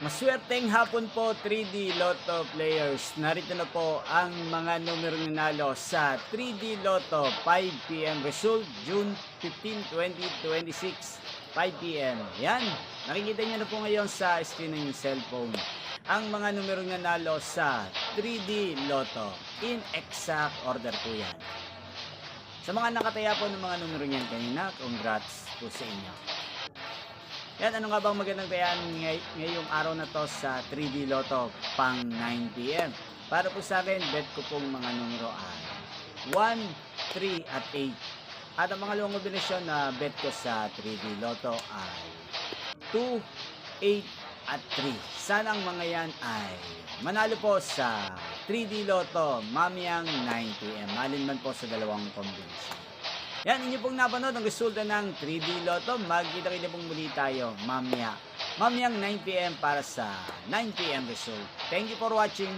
Maswerteng hapon po 3D Lotto players. Narito na po ang mga numerong nanalo sa 3D Lotto 5 PM result June 15, 2026 5 PM. Yan, nakikita nyo na po ngayon sa screen ng inyong cellphone ang mga numerong nanalo sa 3D Lotto. In exact order po yan. Sa mga nakataya po ng mga numero niyan kanina, congrats po sa inyo. Yan, ano nga bang magandang tayan ngayong araw na to sa 3D Lotto pang 9 PM? Para po sa akin, bet ko pong mga numero ay 1, 3 at 8. At ang mga luwang kombinasyon na bet ko sa 3D Lotto ay 2, 8 at 3. Sana ang mga yan ay manalo po sa 3D Lotto mamayang 9 PM. Malin man po sa dalawang kombinasyon. Yan, inyo pong napanood ang resulta ng 3D Lotto. Magkita-kita pong muli tayo mamayang 9 PM para sa 9 PM result. Thank you for watching.